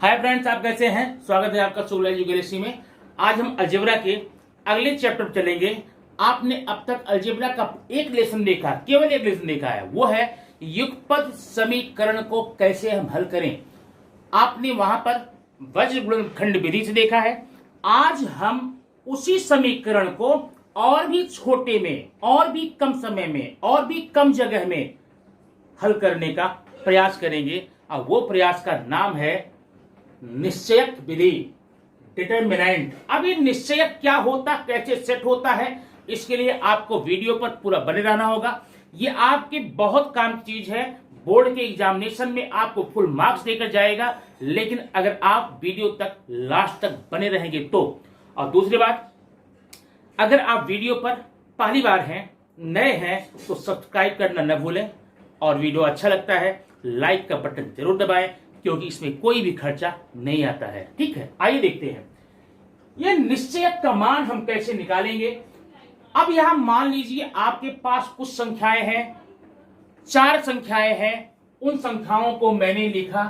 Hi friends, आप कैसे हैं। स्वागत है आपका सोलह यूकेरेसी में। आज हम अलजेब्रा के अगले चैप्टर पर चलेंगे। आपने अब तक अलजेब्रा का एक लेसन देखा, केवल एक लेसन देखा है, वो है युगपत समीकरण को कैसे हम हल करें। आपने वहां पर वज्र गुणनखंड विधि से देखा है। आज हम उसी समीकरण को और भी छोटे में, और भी कम समय में, और भी कम जगह में हल करने का प्रयास करेंगे। और वो प्रयास का नाम है निश्चयक विधि, डिटरमिनेंट। अब ये निश्चयक क्या होता, कैसे सेट होता है, इसके लिए आपको वीडियो पर पूरा बने रहना होगा। ये आपके बहुत काम की चीज है। बोर्ड के एग्जामिनेशन में आपको फुल मार्क्स देकर जाएगा, लेकिन अगर आप वीडियो तक लास्ट तक बने रहेंगे तो। और दूसरी बात, अगर आप वीडियो पर पहली बार हैं, नए हैं, तो सब्सक्राइब करना न भूलें। और वीडियो अच्छा लगता है लाइक का बटन जरूर दबाएं, क्योंकि इसमें कोई भी खर्चा नहीं आता है। ठीक है, आइए देखते हैं ये निश्चयक का मान हम कैसे निकालेंगे। अब यहां मान लीजिए आपके पास कुछ संख्याएं हैं, 4 संख्याएं हैं। उन संख्याओं को मैंने लिखा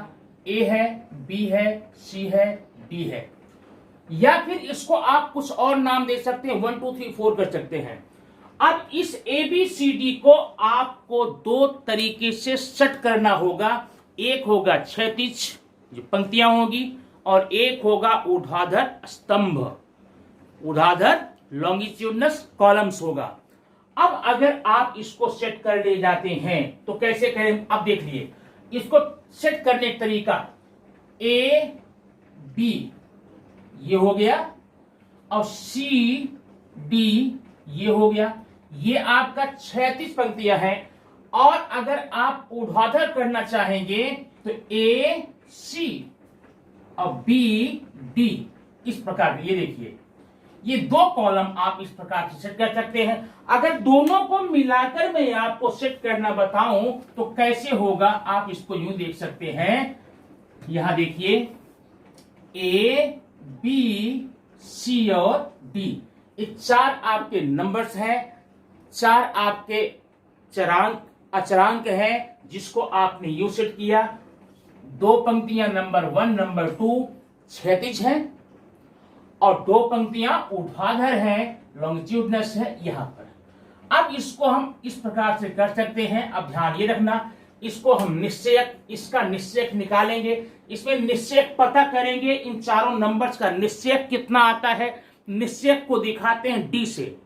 ए है, बी है, सी है, डी है, या फिर इसको आप कुछ और नाम दे सकते हैं, 1 2 3 4 कर सकते हैं। अब इस ए बी सी डी को आपको 2 तरीके से सेट करना होगा। एक होगा क्षैतिज जो पंक्तियां होगी, और एक होगा ऊर्ध्वाधर स्तंभ, ऊर्ध्वाधर लॉन्गिट्यूडनस कॉलम्स होगा। अब अगर आप इसको सेट कर ले जाते हैं तो कैसे करें, अब देख लिए। इसको सेट करने का तरीका, ए बी ये हो गया, और सी डी ये हो गया। ये आपका क्षैतिज पंक्तियां हैं। और अगर आप ऊर्ध्वाधर करना चाहेंगे तो ए सी और बी डी, इस प्रकार। ये देखिए, ये 2 कॉलम आप इस प्रकार से सेट कर सकते हैं। अगर दोनों को मिलाकर मैं आपको सेट करना बताऊं तो कैसे होगा, आप इसको यूं देख सकते हैं। यहां देखिए, ए बी सी और डी, ये 4 आपके नंबर्स हैं, 4 आपके अचरांक है, जिसको आपने यू सेट किया। 2 पंक्तियां नंबर 1 नंबर 2 क्षैतिज है, और 2 पंक्तियां ऊर्ध्वाधर हैं, लॉन्गिट्यूडनस है यहां पर। अब इसको हम इस प्रकार से कर सकते हैं। अब ध्यान ये रखना, इसको हम निश्चयक, इसका निश्चयक निकालेंगे। इसमें निश्चयक पता करेंगे, इन चारों नंबर्स का निश्चयक कितना आता है। निश्चयक को दिखाते हैं डी से,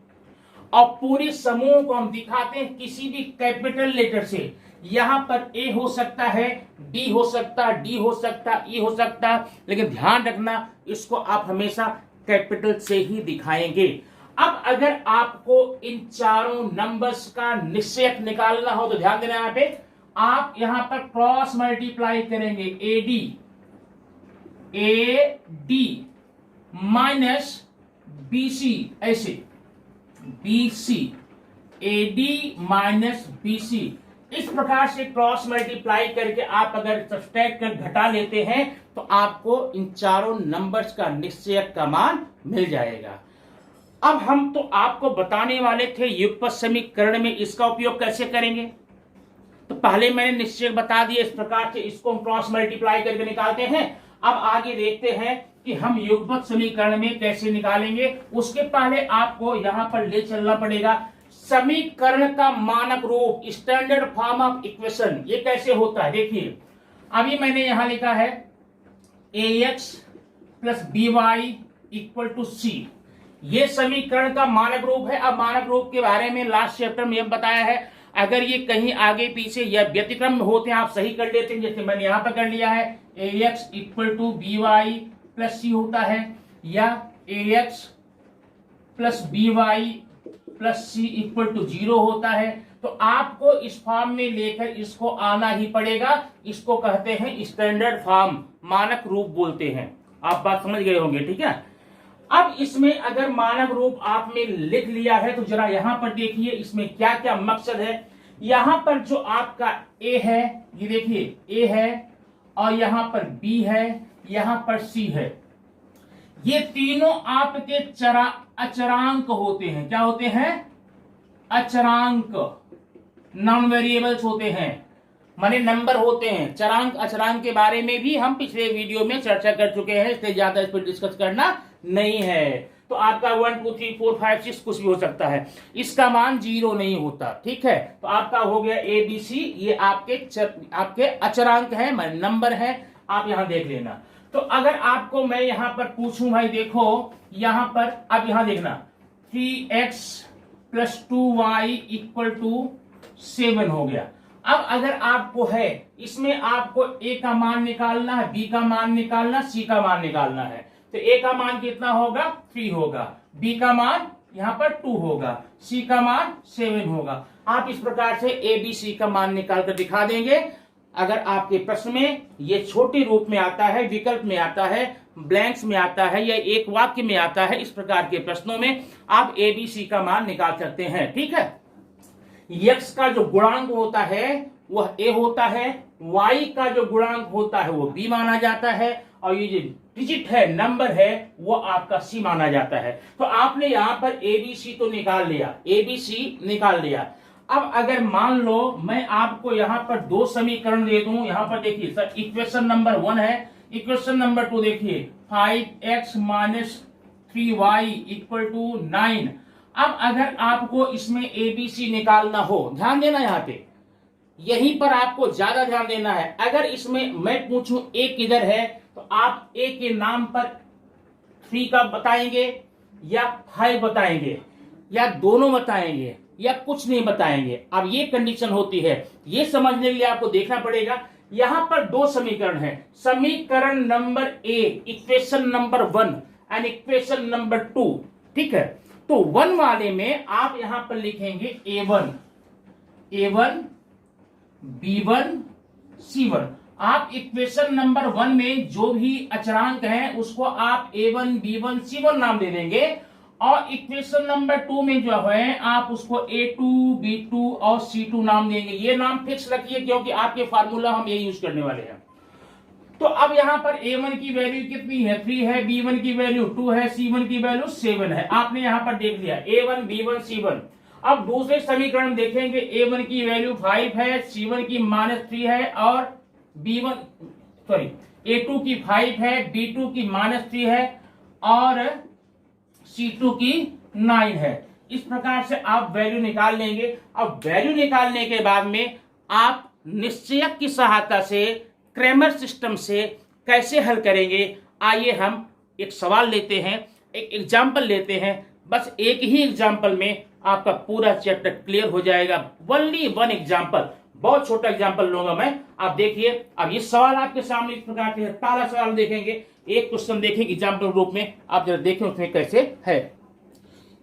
और पूरे समूह को हम दिखाते हैं किसी भी कैपिटल लेटर से। यहां पर ए हो सकता है, डी हो सकता, डी हो सकता, ई हो सकता, लेकिन ध्यान रखना इसको आप हमेशा कैपिटल से ही दिखाएंगे। अब अगर आपको इन चारों नंबर्स का निश्चयक निकालना हो तो ध्यान देना, यहां पे आप यहां पर क्रॉस मल्टीप्लाई करेंगे, a d minus b c, ऐसे b c, a d minus b c, इस प्रकार से क्रॉस मल्टीप्लाई करके आप अगर सब्सट्रैक्ट कर घटा लेते हैं तो आपको इन चारों नंबर्स का निश्चयक का मान मिल जाएगा। अब हम तो आपको बताने वाले थे युगपत समीकरण में इसका उपयोग कैसे करेंगे। तो पहले मैंने निश्चयक बता दिया, इस प्रकार से इसको हम क्रॉस मल्टीप्लाई करके निकालते हैं। अब आगे देखते हैं कि हम युगपत समीकरण में कैसे निकालेंगे। उसके पहले आपको यहां पर ले चलना पड़ेगा समीकरण का मानक रूप, स्टैंडर्ड फॉर्म ऑफ इक्वेशन। ये कैसे होता है देखिए, अभी मैंने यहां लिखा है ax plus by equal to c, ये समीकरण का मानक रूप है। अब मानक रूप के बारे में लास्ट चैप्टर में हम बताया है। अगर ये कहीं आगे पीछे या व्यतिक्रम में होते हैं आप सही कर लेते हैं, जैसे मैंने यहां पर कर लिया है ax equal to by plus c होता है, या ax plus by plus c equal to 0 होता है। तो आपको इस फॉर्म में लेकर इसको आना ही पड़ेगा। इसको कहते हैं स्टैंडर्ड फॉर्म, मानक रूप बोलते हैं। आप बात समझ गए होंगे, ठीक है। अब इसमें अगर मानक रूप आपने लिख लिया है तो जरा यहां पर देखिए इसमें क्या क्या मकसद है। यहां पर जो आपका ए है, ये देखिए ए है, और यहां पर बी है, यहां पर सी है। ये तीनों आपके अचरांक होते हैं। क्या होते हैं? अचरांक, नॉन वेरिएबल्स होते हैं। माने नंबर होते हैं। चरांक अचरांक के बारे में भी हम पिछले वीडियो में चर्चा कर चुके हैं, इसलिए ज्यादा इस पर डिस्कस करना नहीं है। तो आपका 1 2 3 4 5 6 कुछ भी हो सकता है, इसका मान 0 नहीं होता, ठीक है। तो आपका हो गया ABC, ये आपके अचरांक है, नंबर है, आप यहां देख लेना। तो अगर आपको मैं यहां पर पूछूं, भाई देखो यहां पर, अब यहां देखना 3x + 2y = 7 हो गया। अब अगर आपको है इसमें आपको a का मान निकालना है, b का मान निकालना, c का मान निकालना है। तो a का मान कितना होगा, 3 होगा, b का मान यहां पर 2 होगा, c का मान 7 होगा। आप इस प्रकार से a b c का मान निकाल कर दिखा देंगे। अगर आपके प्रश्न में ये छोटे रूप में आता है, विकल्प में आता है, ब्लैंक्स में आता है, या एक वाक्य में आता है, इस प्रकार के प्रश्नों में आप a b c का मान निकाल सकते हैं, ठीक है। x का जो गुणांक होता है वह a होता है, y का जो गुणांक होता है वो b माना जाता है, और ये जो डिजिट है, नंबर है, वो आपका c माना जाता है। तो आपने यहां पर ABC तो निकाल लिया, ABC निकाल लिया। अब अगर मान लो मैं आपको यहां पर 2 समीकरण दे दूं, यहां पर देखिए सर, इक्वेशन नंबर 1 है, इक्वेशन नंबर 2 देखिए 5x - 3y = 9। अब अगर आपको इसमें ABC निकालना हो, ध्यान देना यहां पे, यहीं पर आपको ज्यादा ध्यान देना है। अगर इसमें मैं पूछूं a किधर है, तो आप a के नाम पर 3 का बताएंगे या 5 बताएंगे, या दोनों बताएंगे, या कुछ नहीं बताएंगे। अब ये कंडीशन होती है, ये समझने के लिए आपको देखना पड़ेगा। यहां पर 2 समीकरण है, समीकरण number A, equation number 1 and equation number 2, ठीक है। तो 1 वाले में आप यहां पर लिखेंगे A1 B1 C1। आप इक्वेशन नंबर 1 में जो भी अचरांक है उसको आप A1 B1 C1 नाम दे देंगे, और इक्वेशन नंबर 2 में जो है आप उसको A2 B2 और C2 नाम देंगे। ये नाम फिक्स रखिए, क्योंकि आपके फार्मूला हम ये यूज करने वाले हैं। तो अब यहां पर A1 की वैल्यू कितनी है, 3 है, B1 की वैल्यू 2 है, C1 की वैल्यू 7 है। आपने यहां पर देख लिया A1 B1 C1। अब दूसरे समीकरण देखेंगे, A1 की वैल्यू 5 है, C1 की -3 है, और A2 की 5 है, B2 की -3 है, और C2 की 9 है। इस प्रकार से आप वैल्यू निकाल लेंगे। अब वैल्यू निकालने के बाद में आप निश्चयक की सहायता से, क्रैमर सिस्टम से कैसे हल करेंगे, आइए हम एक सवाल लेते हैं, एक एग्जाम्पल लेते हैं। बस एक ही एग्जाम्पल में आपका पूरा चैप्टर क्लियर हो जाएगा। ओनली 1 एग्जाम्पल, बहुत छोटा एग्जाम्पल लूंगा मैं। आप देखिए, अब ये सवाल आपके सामने इस प्रकार के है। पहला सवाल देखेंगे, एक क्वेश्चन देखेंगे एग्जाम्पल रूप में, आप जरा देखें उसमें कैसे है।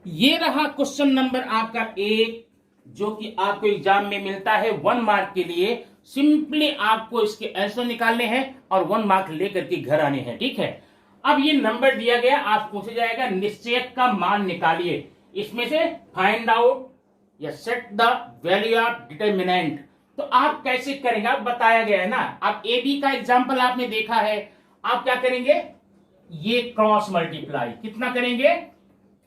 ये रहा क्वेश्चन नंबर आपका 1, जो कि आपको एग्जाम में मिलता है 1 मार्क के लिए। सिंपली आपको इसके आंसर निकालने हैं और 1 मार्क लेकर के घर आने हैं, ठीक है। अब ये नंबर दिया गया, आप पूछा जाएगा निश्चयक का मान निकालिए। इसमें से फाइंड आउट या set the value of determinant. तो आप कैसे करेंगे, आप बताया गया है ना। आप ए बी का एग्जाम्पल आपने देखा है, आप क्या करेंगे, ये क्रॉस मल्टीप्लाई कितना करेंगे,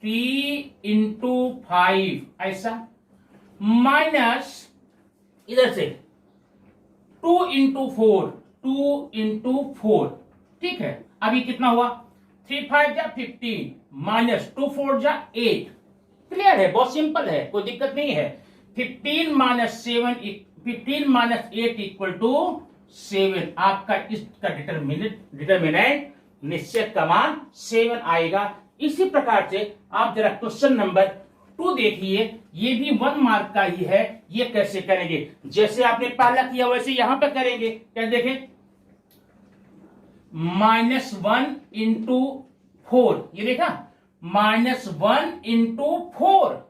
3 × 5 ऐसा, माइनस इधर से 2 × 4, 2 × 4, ठीक है। अभी कितना हुआ, 3 5 जा 15, माइनस 2 4 जा 8। क्लियर है, बहुत सिंपल है, कोई दिक्कत नहीं है। 15 - 7 15 - 8 = 7। आपका इसका डिटरमिनेंट निश्चय का मान 7 आएगा। इसी प्रकार से आप जरा क्वेश्चन नंबर 2 देखिए, ये भी 1 मार्क का ही है। ये कैसे करेंगे, जैसे आपने पहला किया वैसे यहां पर करेंगे। क्या देखें, -1 × 4, ये देखा, -1 × 4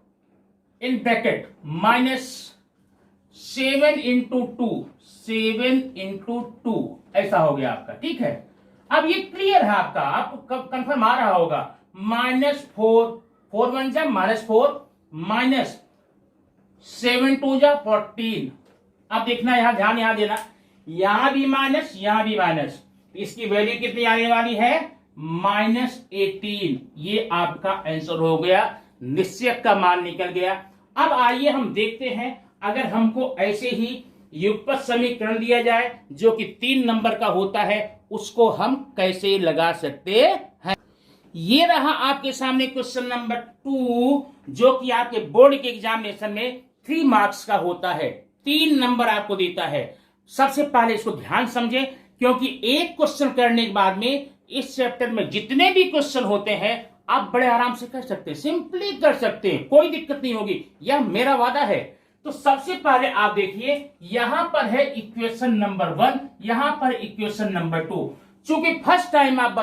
इन ब्रैकेट, -7 × 2, 7 × 2 ऐसा हो गया आपका, ठीक है। अब ये क्लियर है आपका, आपको कंफर्म आ रहा होगा। -4, 4 1 जा -4, माइनस 7 2 जा 14। अब देखना, यहां ध्यान यहां देना, यहां भी माइनस, यहां भी माइनस, इसकी वैल्यू कितनी आने वाली है, -18। ये आपका आंसर हो गया, निश्चय का मान निकल गया। अब आइए हम देखते हैं, अगर हमको ऐसे ही युगपत समीकरण दिया जाए जो कि 3 नंबर का होता है, उसको हम कैसे लगा सकते हैं। ये रहा आपके सामने क्वेश्चन नंबर 2, जो कि आपके बोर्ड के एग्जामिनेशन में 3 मार्क्स का होता है, 3 नंबर आपको देता है। सबसे पहले इसको ध्यान समझें, क्योंकि एक क्वेश्चन करने के बाद में इस चैप्टर में जितने भी क्वेश्चन होते हैं आप बड़े आराम से कर सकते हैं, सिंपली कर सकते हैं, कोई दिक्कत नहीं होगी, यह मेरा वादा है। तो सबसे पहले आप देखिए, यहां पर है इक्वेशन नंबर 1, यहां पर इक्वेशन नंबर 2। चूंकि फर्स्ट टाइम आप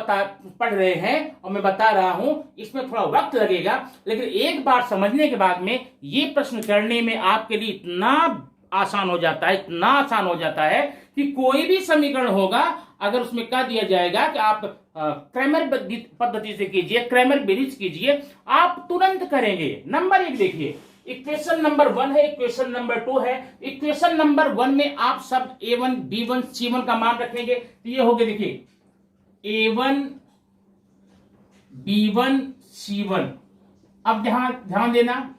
पढ़ रहे हैं और मैं बता रहा हूं, इसमें थोड़ा वक्त लगेगा, लेकिन एक बार समझने के बाद में ये प्रश्न करने में आपके लिए इतना आसान हो जाता है, इतना आसान हो जाता है कि कोई भी समीकरण होगा, अगर उसमें कह दिया जाएगा कि आप क्रैमर पद्धति से कीजिए, क्रैमर बेरीज कीजिए, आप तुरंत करेंगे। नंबर 1 देखिए, इक्वेशन नंबर 1 है, इक्वेशन नंबर 2 है। इक्वेशन नंबर 1 में आप सब a1 b1 c1 का मान रखेंगे, तो ये हो गया, देखिए a1 b1 c1। अब ध्यान देना।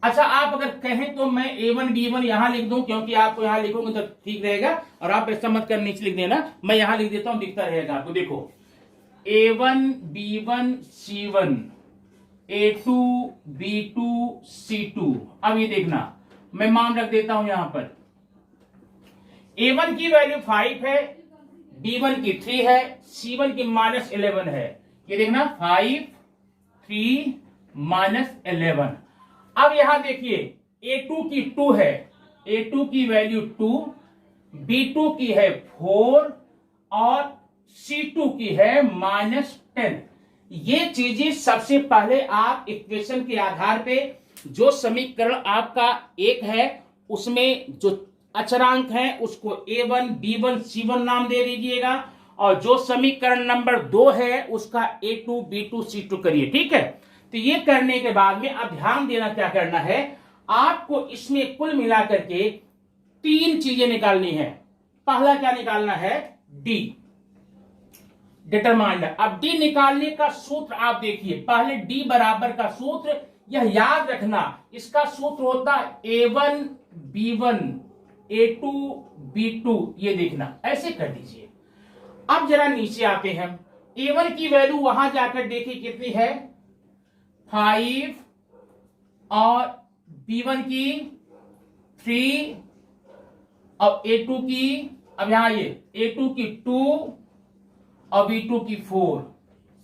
अच्छा, आप अगर कहें तो मैं a1 b1 यहां लिख दूं, क्योंकि आपको यहां लिखोगे तो ठीक रहेगा, और आप ऐसा मत कर नीचे लिख देना, मैं यहां लिख देता हूं, दिखता रहेगा आपको। देखो a1 b1 c1, a2 b2 c2। अब ये देखना, मैं मान रख देता हूं यहां पर, a1 की वैल्यू 5 है, b1 की 3 है, c1 की -11 है। ये देखना 5 3 -11। अब यहां देखिए a2 की 2 है, a2 की वैल्यू 2, b2 की है 4 और c2 की है -10। ये चीजें सबसे पहले आप इक्वेशन के आधार पे, जो समीकरण आपका 1 है उसमें जो अचरांक है उसको a1 b1 c1 नाम दे दीजिएगा, और जो समीकरण नंबर 2 है उसका a2 b2 c2 करिए, ठीक है। तो ये करने के बाद में अब ध्यान देना, क्या करना है आपको, इसमें कुल मिलाकर के 3 चीजें निकालनी है। पहला क्या निकालना है, डी, डिटरमाइंड। अब डी निकालने का सूत्र आप देखिए, पहले डी बराबर का सूत्र यह याद रखना, इसका सूत्र होता a1 b1 a2 b2, ये देखना, ऐसे कर दीजिए। अब जरा नीचे आते हैं, a1 की वैल्यू वहां जाकर देखिए कितनी है, 5, और b1 की 3, और a2 की, अब यहां ये a2 की 2 और b2 की 4।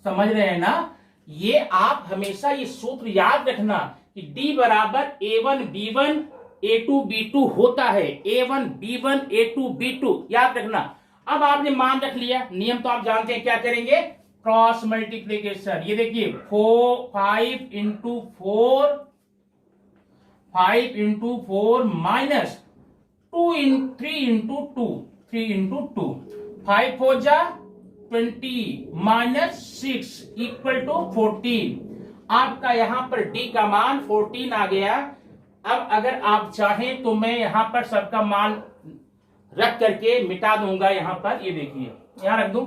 समझ रहे हैं ना। ये आप हमेशा ये सूत्र याद रखना कि d बराबर a1 b1 a2 b2 होता है, a1 b1 a2 b2, याद रखना। अब आपने मान रख लिया, नियम तो आप जानते हैं, क्या करेंगे, क्रॉस मल्टीप्लीकेशन। ये देखिए 5 इंटू 4 माइनस 3 इंटू 2, 3 इंटू 2, 5 4 जा 20 माइनस 6 इक्वल टू 14। आपका यहां पर डी का मान 14 आ गया। अब अगर आप चाहें तो मैं यहां पर सबका मान रख करके मिटा दूंगा, यहां पर ये देखिए, यहां रख दूं,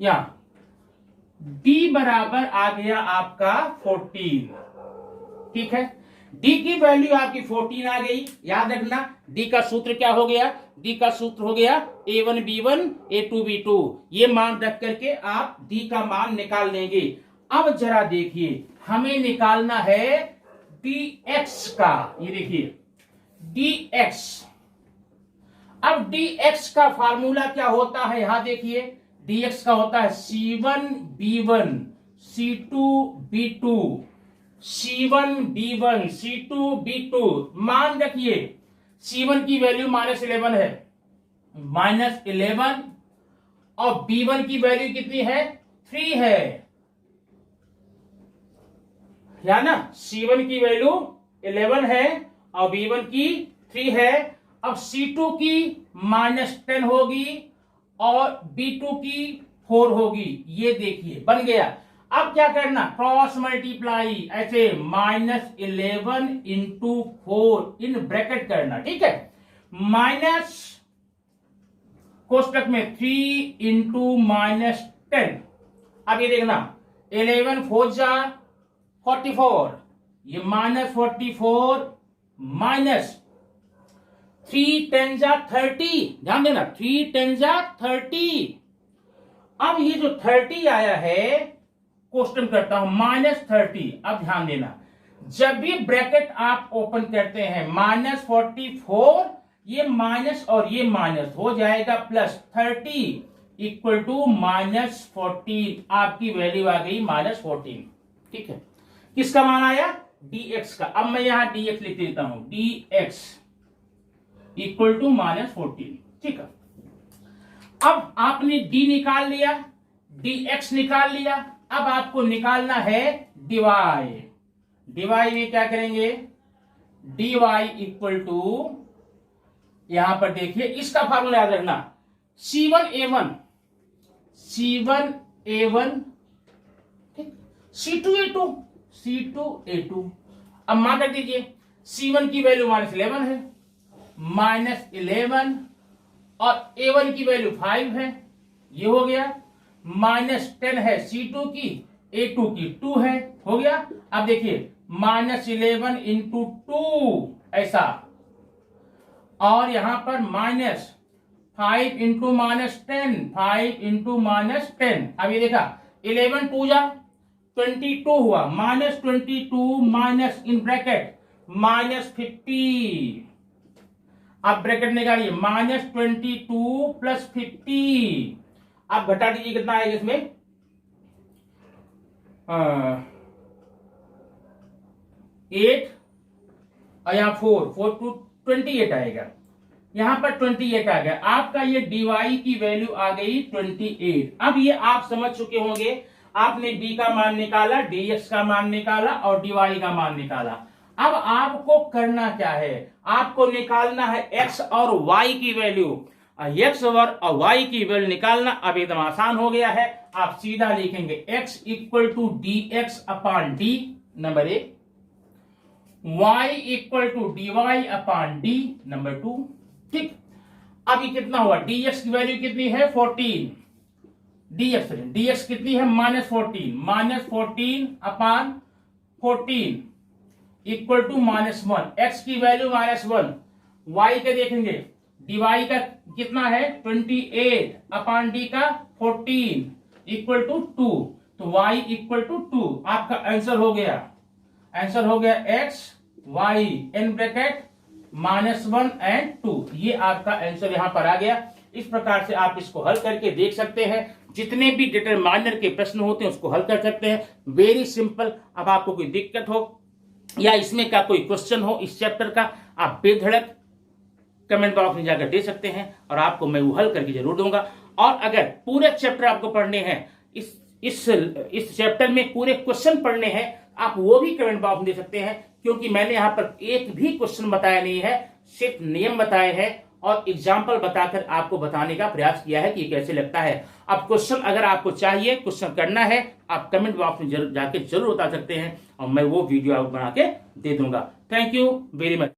यहां d बराबर आ गया आपका 14, ठीक है। d की वैल्यू आपकी 14 आ गई, याद रखना। d का सूत्र क्या हो गया, d का सूत्र हो गया a1 b1 a2 b2। ये मान रख करके आप d का मान निकाल लेंगे। अब जरा देखिए, हमें निकालना है dx का, ये देखिए dx। अब dx का फार्मूला क्या होता है, यहां देखिए, dx का होता है c1 b1 c2 b2, c1 b1 c2 b2। मान रखिए c1 की वैल्यू -11 है, -11, और b1 की वैल्यू कितनी है, 3 है, या ना। c1 की वैल्यू 11 है और b1 की 3 है। अब c2 की -10 होगी और b2 की 4 होगी, ये देखिए बन गया। अब क्या करना, क्रॉस मल्टीप्लाई, ऐसे -11 इंटू 4 इन ब्रैकेट करना, ठीक है, माइनस कोष्टक में 3 इंटू -10। अब ये देखना 11 4 जा 44, ये -44 माइनस 3 10 जा 30, ध्यान देना 3 10 जा 30। अब ये जो 30 आया है, क्वेश्चन करता हूं -30। अब ध्यान देना, जब भी ब्रैकेट आप ओपन करते हैं -44, ये माइनस और ये माइनस हो जाएगा +30 इक्वल टू -14। आपकी वैल्यू आ गई -14। ठीक है, किसका मान आया? dx का। अब मैं यहां dx लिख देता हूं, dx इक्वल टू -14। ठीक है, अब आपने d निकाल लिया, dx निकाल लिया। अब आपको निकालना है dy। dy में क्या करेंगे? dy इक्वल टू, यहां पर देखिए इसका फार्मूला याद रखना, C1A1 C2A2 C2A2। अब मान रख दीजिए, C1 की वैल्यू -11 है, -11 और A1 की वैल्यू 5 है, ये हो गया। -10 है C2 की, A2 की 2 है, हो गया। अब देखिए -11 इंटू 2 ऐसा, और यहां पर -5 इंटू -10, 5 इंटू -10। अब ये देखा 11 2 जा 22 हुआ, -22 माइनस इन ब्रैकेट -50। अब ब्रैकेट निकालिए, -22 + 50। अब घटा दीजिए, कितना आएगा इसमें? 8 और यहाँ 4 टू 28 आएगा। यहां पर 28 आ गया। आपका ये dy की वैल्यू आ गई 28। अब ये आप समझ चुके होंगे, आपने d का मान निकाला, dx का मान निकाला और dy का मान निकाला। अब आपको करना क्या है? आपको निकालना है x और y की वैल्यू। x और y की वैल्यू निकालना अब एकदम आसान हो गया है। आप सीधा लिखेंगे x equal to dx upon d, number 1, y equal to dy upon d, number 2। ठीक, अब ये कितना हुआ? dx की वैल्यू कितनी है? 14। dx कितनी है? -14 अपॉन 14 इक्वल टू -1। x की वैल्यू -1, y का देखेंगे, dy का कितना है? 28 अपॉन d का 14 इक्वल टू 2, तो y इक्वल टू 2। आपका आंसर हो गया, x y in bracket -1 and 2। ये आपका आंसर यहां पर आ गया। इस प्रकार से आप इसको हल करके देख सकते हैं। जितने भी डिटरमाइनर के प्रश्न होते हैं उसको हल कर सकते हैं, वेरी सिंपल। अब आपको कोई दिक्कत हो या इसमें का कोई क्वेश्चन हो इस चैप्टर का, आप बेधड़क कमेंट बॉक्स में जाकर दे सकते हैं और आपको मैं वो हल करके जरूर दूंगा। और अगर पूरे चैप्टर आपको पढ़ने हैं, इस चैप्टर में पूरे क्वेश्चन पढ़ने हैं, आप वो भी कमेंट बॉक्स में दे सकते हैं, क्योंकि मैंने यहां पर एक भी क्वेश्चन बताया नहीं है, सिर्फ नियम बताए हैं और एग्जाम्पल बताकर आपको बताने का प्रयास किया है कि ये कैसे लगता है। अब क्वेश्चन अगर आपको चाहिए, क्वेश्चन करना है, आप कमेंट बॉक्स में जाके जरूर बता सकते हैं और मैं वो वीडियो आपको बना के दे दूंगा। Thank you very much.